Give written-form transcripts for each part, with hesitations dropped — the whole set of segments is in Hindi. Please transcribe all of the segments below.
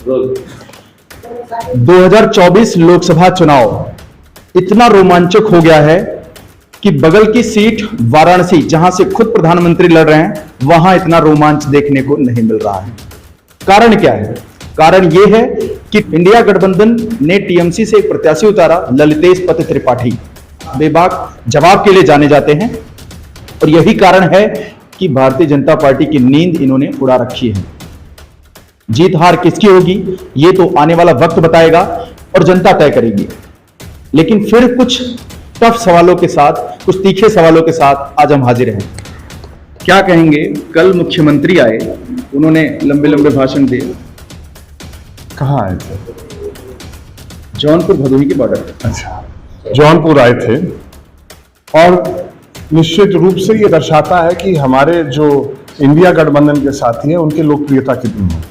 2024 लोकसभा चुनाव इतना रोमांचक हो गया है कि बगल की सीट वाराणसी, जहां से खुद प्रधानमंत्री लड़ रहे हैं, वहां इतना रोमांच देखने को नहीं मिल रहा है। कारण क्या है? कारण यह है कि इंडिया गठबंधन ने टीएमसी से एक प्रत्याशी उतारा, ललितेश पति त्रिपाठी। बेबाक जवाब के लिए जाने जाते हैं और यही कारण है कि भारतीय जनता पार्टी की नींद इन्होंने उड़ा रखी है। जीत हार किसकी होगी ये तो आने वाला वक्त बताएगा और जनता तय करेगी। लेकिन फिर कुछ टफ सवालों के साथ, कुछ तीखे सवालों के साथ आज हम हाजिर हैं। क्या कहेंगे? कल मुख्यमंत्री आए, उन्होंने लंबे लंबे भाषण दिए। कहाँ आए थे? जौनपुर भदोही के बॉर्डर। अच्छा, जौनपुर आए थे। और निश्चित रूप से ये दर्शाता है कि हमारे जो इंडिया गठबंधन के साथी हैं उनकी लोकप्रियता कितनी है।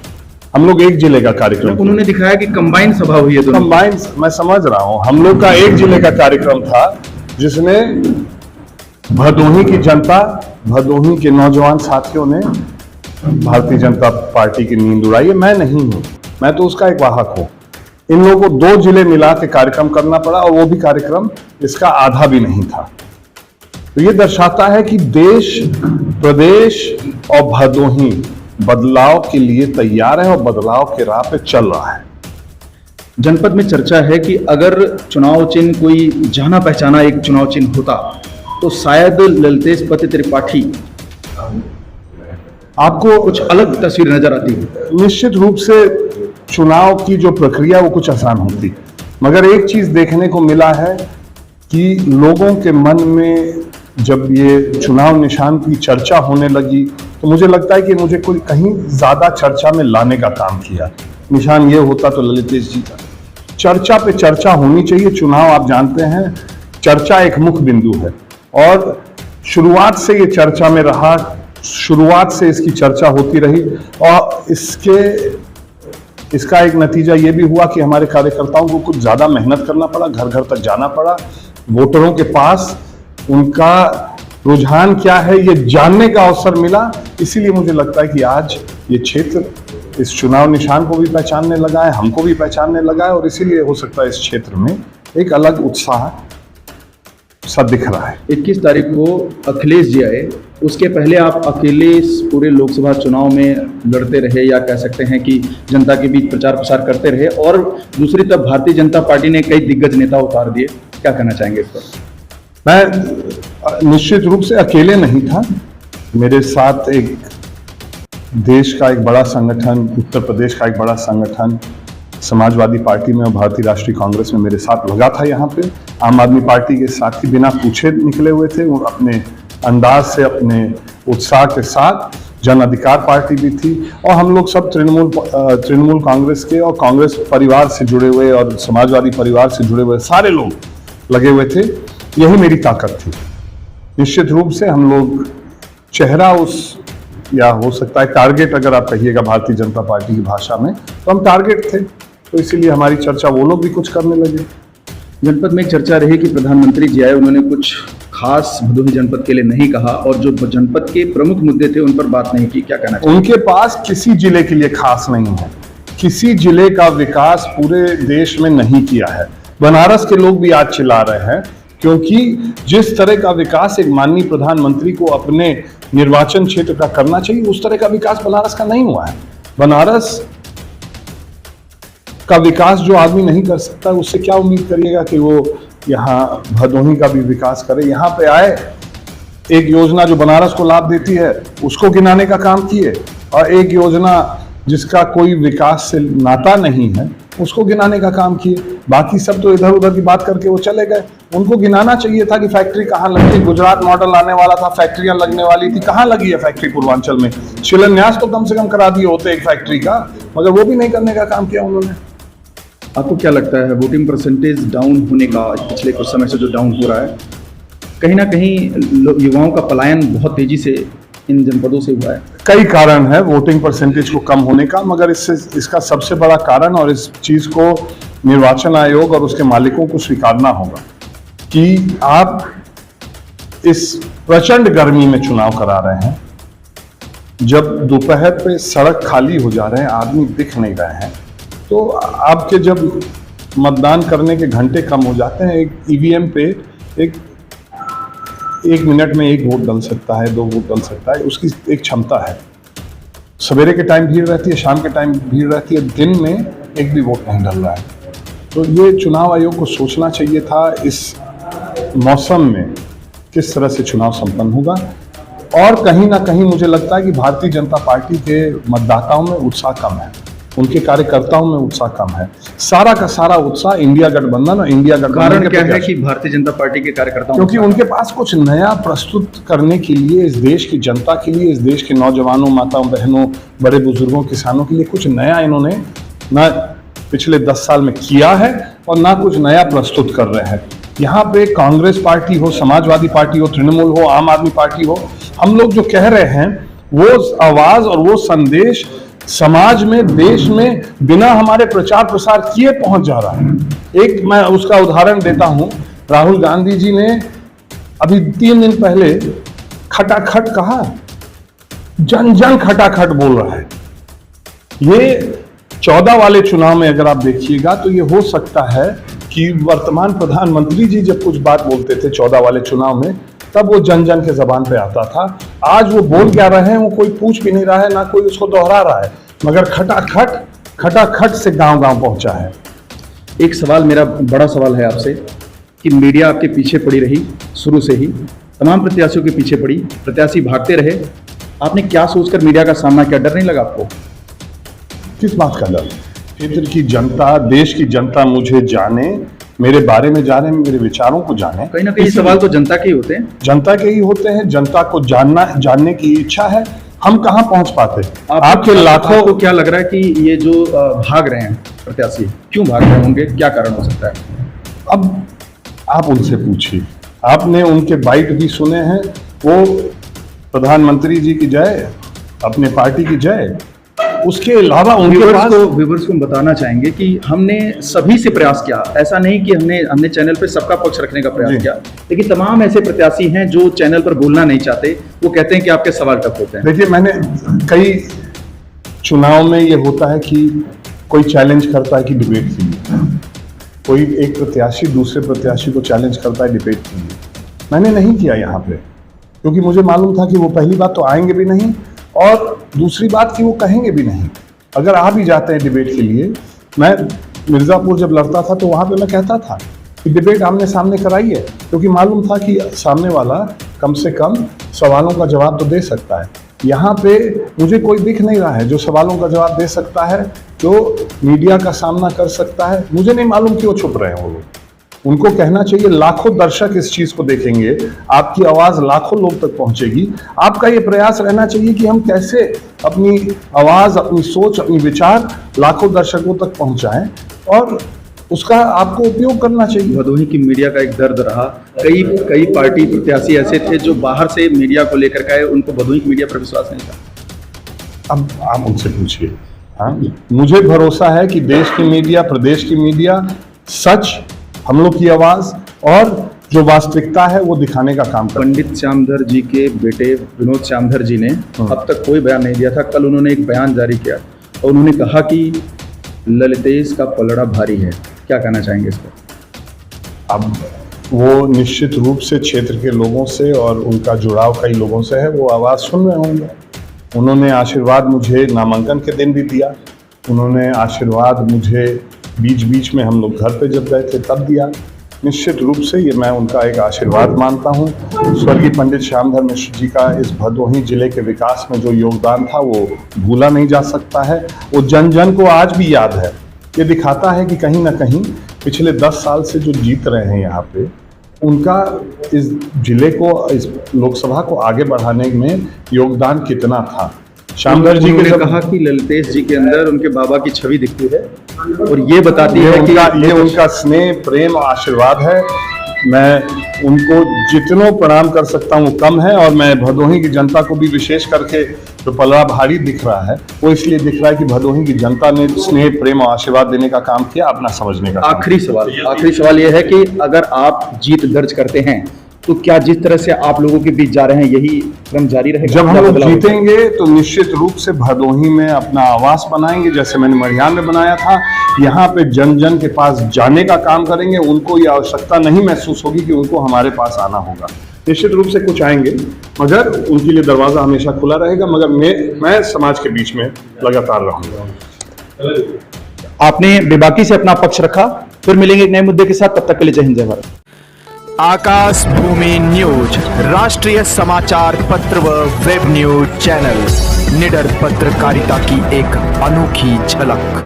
हम लोग एक जिले का कार्यक्रम, उन्होंने दिखाया कि कंबाइन सभा हुई है। कंबाइन, मैं समझ रहा हूं, हम लोग का एक जिले का कार्यक्रम था जिसमें भदोही की जनता, भदोही के नौजवान साथियों ने भारतीय जनता पार्टी की नींद उड़ाई है। मैं नहीं हूं, मैं तो उसका एक वाहक हूं। इन लोगों को 2 जिले मिला के कार्यक्रम करना पड़ा और वो भी कार्यक्रम इसका आधा भी नहीं था। तो ये दर्शाता है कि देश, प्रदेश और भदोही बदलाव के लिए तैयार है और बदलाव के राह पे चल रहा है। जनपद में चर्चा है कि अगर चुनाव चिन्ह कोई जाना पहचाना एक चुनाव चिन्ह होता तो शायद ललितेश पति त्रिपाठी, आपको कुछ अलग तस्वीर नजर आती है। निश्चित रूप से चुनाव की जो प्रक्रिया वो कुछ आसान होती, मगर एक चीज देखने को मिला है कि लोगों के मन में जब ये चुनाव निशान की चर्चा होने लगी तो मुझे लगता है कि मुझे कोई कहीं ज्यादा चर्चा में लाने का काम किया। निशान ये होता तो ललितेश जी का। चर्चा पे चर्चा होनी चाहिए। चुनाव आप जानते हैं, चर्चा एक मुख्य बिंदु है और शुरुआत से ये चर्चा में रहा, शुरुआत से इसकी चर्चा होती रही और इसका एक नतीजा ये भी हुआ कि हमारे कार्यकर्ताओं को कुछ ज्यादा मेहनत करना पड़ा, घर घर तक जाना पड़ा, वोटरों के पास उनका रुझान क्या है ये जानने का अवसर मिला। इसीलिए मुझे लगता है कि आज ये क्षेत्र इस चुनाव निशान को भी पहचानने लगा है, हमको भी पहचानने लगा है और इसीलिए हो सकता है इस क्षेत्र में एक अलग उत्साह सा दिख रहा है। 21 तारीख को अखिलेश जी आए, उसके पहले आप अकेले इस पूरे लोकसभा चुनाव में लड़ते रहे, या कह सकते हैं कि जनता के बीच प्रचार प्रसार करते रहे, और दूसरी तरफ भारतीय जनता पार्टी ने कई दिग्गज नेता उतार दिए। क्या कहना चाहेंगे इस पर? मैं निश्चित रूप से अकेले नहीं था, मेरे साथ एक देश का एक बड़ा संगठन, उत्तर प्रदेश का एक बड़ा संगठन समाजवादी पार्टी में और भारतीय राष्ट्रीय कांग्रेस में मेरे साथ लगा था। यहाँ पे आम आदमी पार्टी के साथी बिना पूछे निकले हुए थे, वो अपने अंदाज से, अपने उत्साह के साथ। जन अधिकार पार्टी भी थी और हम लोग सब तृणमूल कांग्रेस के और कांग्रेस परिवार से जुड़े हुए और समाजवादी परिवार से जुड़े हुए सारे लोग लगे हुए थे। यही मेरी ताकत थी। निश्चित रूप से हम लोग चेहरा उस, या हो सकता है टारगेट अगर आप कहिएगा भारतीय जनता पार्टी की भाषा में, तो हम टारगेट थे, तो इसीलिए हमारी चर्चा वो लोग भी कुछ करने लगे। जनपद में एक चर्चा रही कि प्रधानमंत्री जी आए, उन्होंने कुछ खास भदोही जनपद के लिए नहीं कहा और जो जनपद के प्रमुख मुद्दे थे उन पर बात नहीं की। क्या कहना चाहिए? उनके पास किसी जिले के लिए खास नहीं है, किसी जिले का विकास पूरे देश में नहीं किया है। बनारस के लोग भी आज चिल्ला रहे हैं क्योंकि जिस तरह का विकास एक माननीय प्रधानमंत्री को अपने निर्वाचन क्षेत्र का करना चाहिए, उस तरह का विकास बनारस का नहीं हुआ है। बनारस का विकास जो आदमी नहीं कर सकता, उससे क्या उम्मीद करिएगा कि वो यहाँ भदोही का भी विकास करे। यहाँ पे आए, एक योजना जो बनारस को लाभ देती है उसको गिनाने का काम किए, और एक योजना जिसका कोई विकास से नाता नहीं है उसको गिनाने का काम किए। बाकी सब तो इधर उधर की बात करके वो चले गए। उनको गिनाना चाहिए था कि फैक्ट्री कहाँ लगी। गुजरात मॉडल आने वाला था, फैक्ट्रियां लगने वाली थी, कहाँ लगी है फैक्ट्री पूर्वांचल में? शिलान्यास तो कम से कम करा दिए होते एक फैक्ट्री का, मगर वो भी नहीं करने का काम किया उन्होंने। आपको क्या लगता है वोटिंग परसेंटेज डाउन होने का, पिछले कुछ समय से जो डाउन हो रहा है, कहीं ना कहीं युवाओं का पलायन बहुत तेजी से इन जनपदों से हुआ है? कई कारण है वोटिंग परसेंटेज को कम होने का, मगर इसका सबसे बड़ा कारण, और इस चीज को निर्वाचन आयोग और उसके मालिकों को स्वीकारना होगा कि आप इस प्रचंड गर्मी में चुनाव करा रहे हैं, जब दोपहर पे सड़क खाली हो जा रहे हैं, आदमी दिख नहीं रहे हैं, तो आपके जब मतदान करने के घंटे कम हो जाते हैं, एक ईवीएम पे एक मिनट में 1 वोट डल सकता है, 2 वोट डल सकता है, उसकी एक क्षमता है। सवेरे के टाइम भीड़ रहती है, शाम के टाइम भीड़ रहती है, दिन में एक भी वोट नहीं डल रहा है। तो ये चुनाव आयोग को सोचना चाहिए था इस मौसम में किस तरह से चुनाव संपन्न होगा। और कहीं ना कहीं मुझे लगता है कि भारतीय जनता पार्टी के मतदाताओं में उत्साह कम है, उनके कार्यकर्ताओं में उत्साह कम है। सारा का सारा उत्साह इंडिया गठबंधन और इंडिया गठबंधन कारण क्या है कि भारतीय जनता पार्टी के कार्यकर्ताओं, क्योंकि उनके पास कुछ नया प्रस्तुत करने के लिए, इस देश की जनता के लिए, इस देश के नौजवानों, माताओं, बहनों, बड़े बुजुर्गों, किसानों के लिए कुछ नया इन्होंने ना पिछले 10 साल में किया है और ना कुछ नया प्रस्तुत कर रहे हैं। यहाँ पे कांग्रेस पार्टी हो, समाजवादी पार्टी हो, तृणमूल हो, आम आदमी पार्टी हो, हम लोग जो कह रहे हैं वो आवाज और वो संदेश समाज में, देश में बिना हमारे प्रचार प्रसार किए पहुंच जा रहा है। एक मैं उसका उदाहरण देता हूं, राहुल गांधी जी ने अभी 3 दिन पहले खटाखट कहा, जन जन खटाखट बोल रहा है। ये 14 वाले चुनाव में अगर आप देखिएगा तो ये हो सकता है कि वर्तमान प्रधानमंत्री जी जब कुछ बात बोलते थे 14 वाले चुनाव में, तब वो जन जन के जबान पे आता था। आज वो बोल क्या रहे हैं, वो कोई पूछ भी नहीं रहा है, ना कोई उसको दोहरा रहा है, मगर खटाखट से गांव गांव पहुंचा है। एक सवाल, मेरा बड़ा सवाल है आपसे कि मीडिया आपके पीछे पड़ी रही शुरू से ही, तमाम प्रत्याशियों के पीछे पड़ी, प्रत्याशी भागते रहे, आपने क्या सोचकर मीडिया का सामना किया? डर नहीं लगा आपको? किस बात का डर? क्षेत्र की जनता, देश की जनता मुझे जाने, मेरे बारे में जाने, मेरे विचारों को जाने। कहीं ना कहीं सवाल तो जनता के ही होते हैं। जनता के ही होते हैं, जनता को जानने की इच्छा है, हम कहाँ पहुंच पाते। आपके लाखों, आपको क्या लग रहा है कि ये जो भाग रहे हैं प्रत्याशी, क्यों भाग रहे होंगे, क्या कारण हो सकता है? अब आप उनसे पूछिए, आपने उनके बाइट भी सुने हैं, वो प्रधानमंत्री जी की जय, अपने पार्टी की जय, उसके अलावा उनके पास व्यूअर्स को बताना चाहेंगे कि हमने सभी से प्रयास किया, ऐसा नहीं कि हमने चैनल पे सबका पक्ष रखने का प्रयास किया, लेकिन तमाम ऐसे प्रत्याशी हैं जो चैनल पर बोलना नहीं चाहते, वो कहते हैं कि आपके सवाल टफ होते हैं। देखिए, मैंने कई चुनाव में ये होता है कि कोई चैलेंज करता है कि डिबेट के लिए, कोई एक प्रत्याशी दूसरे प्रत्याशी को चैलेंज करता है डिबेट के लिए। मैंने नहीं किया यहाँ पे, क्योंकि मुझे मालूम था कि वो पहली बात तो आएंगे भी नहीं और दूसरी बात कि वो कहेंगे भी नहीं। अगर आ भी जाते हैं डिबेट के लिए, मैं मिर्ज़ापुर जब लड़ता था तो वहाँ पे मैं कहता था कि डिबेट आमने सामने कराइए, क्योंकि मालूम था कि सामने वाला कम से कम सवालों का जवाब तो दे सकता है। यहाँ पे मुझे कोई दिख नहीं रहा है जो सवालों का जवाब दे सकता है, जो मीडिया का सामना कर सकता है। मुझे नहीं मालूम क्यों छुप रहे हैं वो लोग। उनको कहना चाहिए, लाखों दर्शक इस चीज को देखेंगे, आपकी आवाज लाखों लोग तक पहुंचेगी। आपका ये प्रयास रहना चाहिए कि हम कैसे अपनी आवाज, अपनी सोच, अपनी विचार लाखों दर्शकों तक पहुंचाएं, और उसका आपको उपयोग करना चाहिए। भदोही की मीडिया का एक दर्द रहा, कई पार्टी प्रत्याशी ऐसे थे जो बाहर से मीडिया को लेकर के आए, उनको भदोही की मीडिया पर विश्वास नहीं था। अब आप उनसे पूछिए। हाँ, मुझे भरोसा है कि देश की मीडिया, प्रदेश की मीडिया सच, हम लोग की आवाज और जो वास्तविकता है वो दिखाने का काम कर। पंडित श्यामधर जी के बेटे विनोद श्यामधर जी ने अब तक कोई बयान नहीं दिया था। कल उन्होंने एक बयान जारी किया और उन्होंने कहा कि ललितेश का पलड़ा भारी है। क्या कहना चाहेंगे इस पर? अब वो निश्चित रूप से क्षेत्र के लोगों से और उनका जुड़ाव कई लोगों से है, वो आवाज़ सुन रहे होंगे। उन्होंने आशीर्वाद मुझे नामांकन के दिन भी दिया, उन्होंने आशीर्वाद मुझे बीच बीच में हम लोग घर पे जब गए थे तब दिया। निश्चित रूप से ये मैं उनका एक आशीर्वाद मानता हूँ। स्वर्गीय पंडित श्यामधर मिश्र जी का इस भदोही जिले के विकास में जो योगदान था वो भूला नहीं जा सकता है, वो जन जन को आज भी याद है। ये दिखाता है कि कहीं ना कहीं पिछले 10 साल से जो जीत रहे हैं यहाँ पे, उनका इस जिले को, इस लोकसभा को आगे बढ़ाने में योगदान कितना था। श्यामधर जी ने कहा कि ललितेश जी के अंदर उनके बाबा की छवि दिखती है और ये बताती है कि ये उनका स्नेह, प्रेम, आशीर्वाद है। मैं उनको जितनों प्रणाम कर सकता हूँ वो कम है, और मैं भदोही की जनता को भी विशेष करके जो पलड़ा भारी दिख रहा है वो इसलिए दिख रहा है कि भदोही की जनता ने स्नेह, प्रेम और आशीर्वाद देने का काम किया, अपना समझने का। आखिरी सवाल ये है कि अगर आप जीत दर्ज करते हैं तो क्या जिस तरह से आप लोगों के बीच जा रहे हैं यही क्रम जारी रहेगा? जब हम क्या लोग बदलाव होगा? जीतेंगे तो निश्चित रूप से भदोही में अपना आवास बनाएंगे, जैसे मैंने मरियान में बनाया था। यहाँ पे जन जन के पास जाने का काम करेंगे। उनको ये आवश्यकता नहीं महसूस होगी कि उनको हमारे पास आना होगा। निश्चित रूप से कुछ आएंगे, मगर उनके लिए दरवाजा हमेशा खुला रहेगा। मगर मैं समाज के बीच में लगातार रहूंगा। आपने बेबाकी से अपना पक्ष रखा। फिर मिलेंगे एक नए मुद्दे के साथ, तब तक के लिए जय हिंद जय भारत। आकाश भूमि न्यूज, राष्ट्रीय समाचार पत्र व वेब न्यूज चैनल, निडर पत्रकारिता की एक अनोखी झलक।